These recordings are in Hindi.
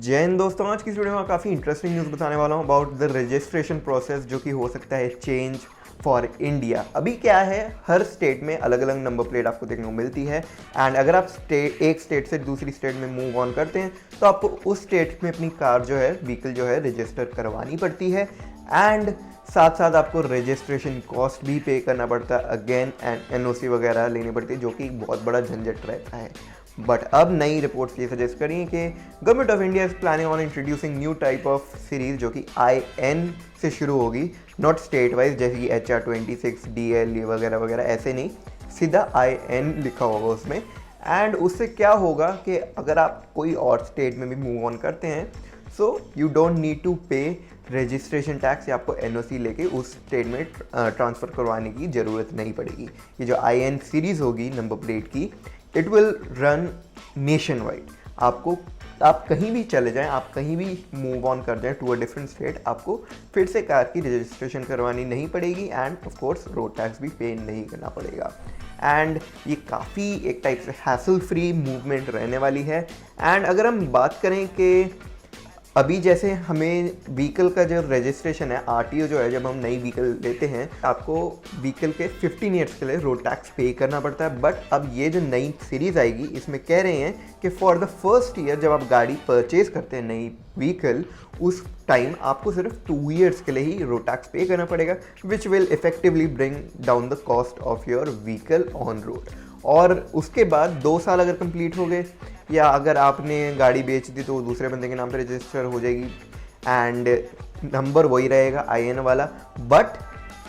जय हिंद दोस्तों, आज की इस वीडियो में काफ़ी इंटरेस्टिंग न्यूज़ बताने वाला हूँ अबाउट द रजिस्ट्रेशन प्रोसेस जो कि हो सकता है चेंज फॉर इंडिया। अभी क्या है, हर स्टेट में अलग अलग नंबर प्लेट आपको देखने को मिलती है एंड अगर आप एक स्टेट से दूसरी स्टेट में मूव ऑन करते हैं तो आपको उस स्टेट में अपनी कार जो है, व्हीकल जो है रजिस्टर करवानी पड़ती है एंड साथ साथ आपको रजिस्ट्रेशन कॉस्ट भी पे करना पड़ता है अगेन एंड एनओसी वगैरह लेनी पड़ती है जो कि बहुत बड़ा झंझट रहता है। बट अब नई रिपोर्ट्स ये सजेस्ट करी हैं कि government of India is planning on introducing new type of series जो कि IN से शुरू होगी, नॉट स्टेट वाइज जैसे कि HR26 DL वगैरह वगैरह, ऐसे नहीं, सीधा IN लिखा होगा उसमें। एंड उससे क्या होगा कि अगर आप कोई और स्टेट में भी मूव ऑन करते हैं so you don't need to pay registration tax या आपको NOC लेके उस स्टेट में ट्रांसफ़र करवाने की ज़रूरत नहीं पड़ेगी। ये जो IN सीरीज़ होगी नंबर प्लेट की, it will run nation wide. आप कहीं भी चले जाएं, आप कहीं भी मूव ऑन कर जाएं टू अ डिफरेंट स्टेट, आपको फिर से कार की रजिस्ट्रेशन करवानी नहीं पड़ेगी end of course road tax भी पे नहीं करना पड़ेगा। एंड ये काफ़ी एक टाइप से हैसल फ्री मूवमेंट रहने वाली है। एंड अगर हम बात करें कि अभी जैसे हमें व्हीकल का जो रजिस्ट्रेशन है, RTO जो है, जब हम नई व्हीकल लेते हैं आपको व्हीकल के 15 ईयर्स के लिए रोड टैक्स पे करना पड़ता है। बट अब ये जो नई सीरीज़ आएगी इसमें कह रहे हैं कि फॉर द फर्स्ट ईयर जब आप गाड़ी परचेज करते हैं नई व्हीकल, उस टाइम आपको सिर्फ 2 ईयर्स के लिए ही रोड टैक्स पे करना पड़ेगा, which will effectively bring down the cost of your vehicle on road. और उसके बाद 2 साल अगर कंप्लीट हो गए या अगर आपने गाड़ी बेच दी तो दूसरे बंदे के नाम पे रजिस्टर हो जाएगी एंड नंबर वही रहेगा IN वाला। बट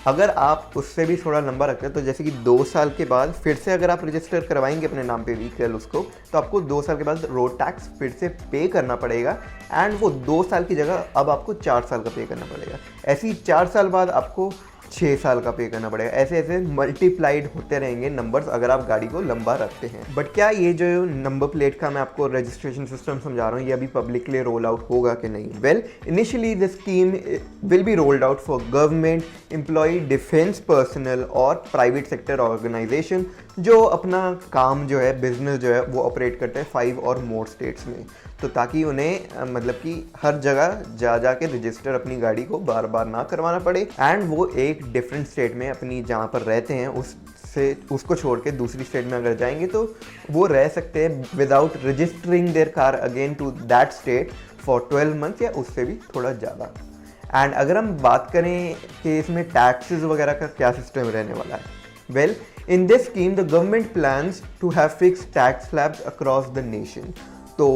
अगर आप उससे भी थोड़ा लंबा रखते हैं तो जैसे कि 2 साल के बाद फिर से अगर आप रजिस्टर करवाएंगे अपने नाम पे व्हीकल उसको, तो आपको 2 साल के बाद रोड टैक्स फिर से पे करना पड़ेगा एंड वो 2 साल की जगह अब आपको 4 साल का पे करना पड़ेगा। ऐसे ही 4 साल बाद आपको 6 साल का पे करना पड़ेगा। ऐसे ऐसे मल्टीप्लाइड होते रहेंगे नंबर्स अगर आप गाड़ी को लंबा रखते हैं। बट क्या ये जो नंबर प्लेट का मैं आपको रजिस्ट्रेशन सिस्टम समझा रहा हूँ ये अभी पब्लिक के लिए रोल आउट होगा कि नहीं? Well, initially this scheme will be rolled out for government employ, defence personnel और प्राइवेट सेक्टर ऑर्गेनाइजेशन जो अपना काम जो है, बिजनेस जो है वो ऑपरेट करते हैं 5 और मोर स्टेट्स में। तो ताकि उन्हें मतलब कि हर जगह जा के रजिस्टर अपनी गाड़ी को बार बार ना करवाना पड़े एंड वो एक डिफरेंट स्टेट में अपनी जहाँ पर रहते हैं उसको छोड़ के दूसरी स्टेट में अगर जाएंगे तो वो रह सकते हैं without registering their car again to that state for 12 months या उससे भी थोड़ा ज़्यादा। एंड अगर हम बात करें कि इसमें टैक्सेस वगैरह का क्या सिस्टम रहने वाला है, well, in this scheme the government plans to have fixed tax slabs across the nation। तो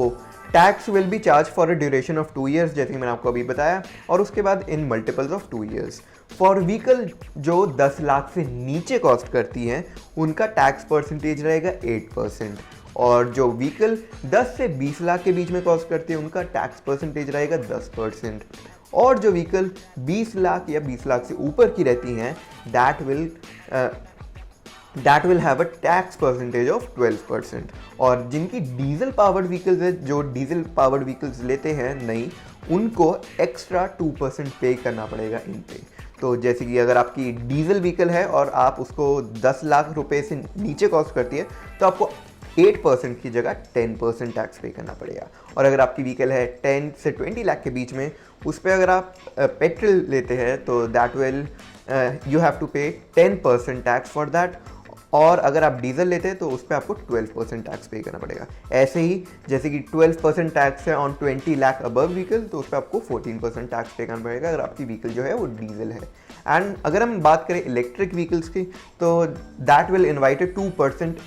tax will be charge for a duration of 2 years जैसे कि मैंने आपको अभी बताया, और उसके बाद in multiples of 2 years. For vehicle जो 10 लाख से नीचे कॉस्ट करती हैं उनका टैक्स परसेंटेज रहेगा 8%, और जो व्हीकल 10 से 20 लाख के बीच में कॉस्ट करती है उनका टैक्स परसेंटेज रहेगा 10%, और जो व्हीकल 20 लाख या 20 लाख से ऊपर की रहती हैं that will have a tax percentage of 12%। और जिनकी डीजल पावर्ड व्हीकल्स है, जो डीजल पावर्ड व्हीकल्स लेते हैं नहीं, उनको एक्स्ट्रा 2% पे करना पड़ेगा इन पे। तो जैसे कि अगर आपकी डीजल व्हीकल है और आप उसको 10 लाख रुपए से नीचे कॉस्ट करती है तो आपको 8% की जगह 10% टैक्स पे करना पड़ेगा। और अगर आपकी व्हीकल है 10 से 20 लाख के बीच में, उस पर अगर आप पेट्रोल लेते हैं तो that will you have to pay 10% tax for that, और अगर आप डीजल लेते हैं तो उस पर आपको 12% टैक्स पे करना पड़ेगा। ऐसे ही जैसे कि 12% टैक्स है ऑन 20 लाख अबव व्हीकल, तो उस पर आपको 14% टैक्स पे करना पड़ेगा अगर आपकी व्हीकल जो है वो डीजल है। एंड अगर हम बात करें इलेक्ट्रिक व्हीकल्स की तो that will invite A 2%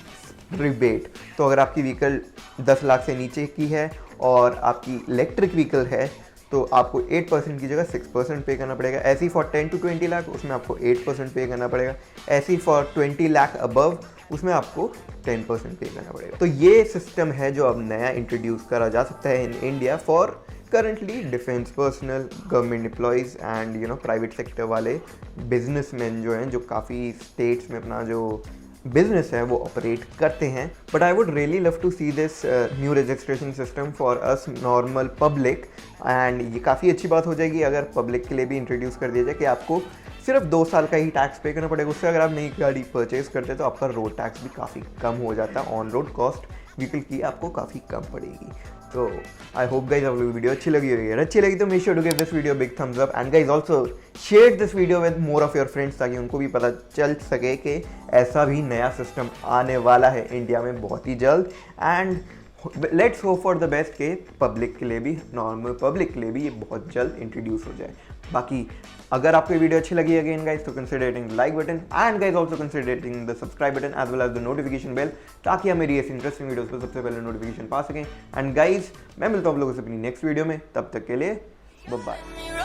rebate. तो अगर आपकी व्हीकल 10 लाख से नीचे की है और आपकी इलेक्ट्रिक व्हीकल है तो आपको 8% की जगह 6% पे करना पड़ेगा। ऐसे ही फॉर 10 to 20 लाख उसमें आपको 8% पे करना पड़ेगा। ऐसे ही फॉर 20 लाख अबव उसमें आपको 10% पे करना पड़ेगा। तो ये सिस्टम है जो अब नया इंट्रोड्यूस करा जा सकता है in India for currently defence personnel, government employees and private sector वाले बिजनेसमैन जो हैं, जो काफ़ी स्टेट्स में अपना जो बिजनेस है वो ऑपरेट करते हैं। But I would really love to see this new registration system for us normal public, and ये काफ़ी अच्छी बात हो जाएगी अगर पब्लिक के लिए भी इंट्रोड्यूस कर दिया जाए कि आपको सिर्फ 2 साल का ही टैक्स पे करना पड़ेगा। उससे अगर आप नई गाड़ी परचेज करते हैं तो आपका रोड टैक्स भी काफ़ी कम हो जाता है, ऑन रोड कॉस्ट व्हीकल की आपको काफ़ी कम पड़ेगी। तो आई होप गाइज आप लोग वीडियो अच्छी लगी होगी, अच्छी लगी तो make sure to give this video big thumbs up and guys also share this video with more of your friends, ताकि उनको भी पता चल सके कि ऐसा भी नया सिस्टम आने वाला है इंडिया में बहुत ही जल्द। And let's hope for the best के पब्लिक के लिए भी, नॉर्मल पब्लिक के लिए भी ये बहुत जल्द इंट्रोड्यूस हो जाए। बाकी अगर आपको ये वीडियो अच्छी लगी अगेन गाइज तो consider hitting like button and guys also consider hitting the subscribe button as well as the notification bell, ताकि हम मेरी ऐसी इंटरेस्टिंग वीडियोस पर सबसे पहले नोटिफिकेशन पा सकें। एंड गाइज मैं मिलता हूँ आप लोगों से अपनी नेक्स्ट वीडियो में, तब तक के लिए बाय बाय।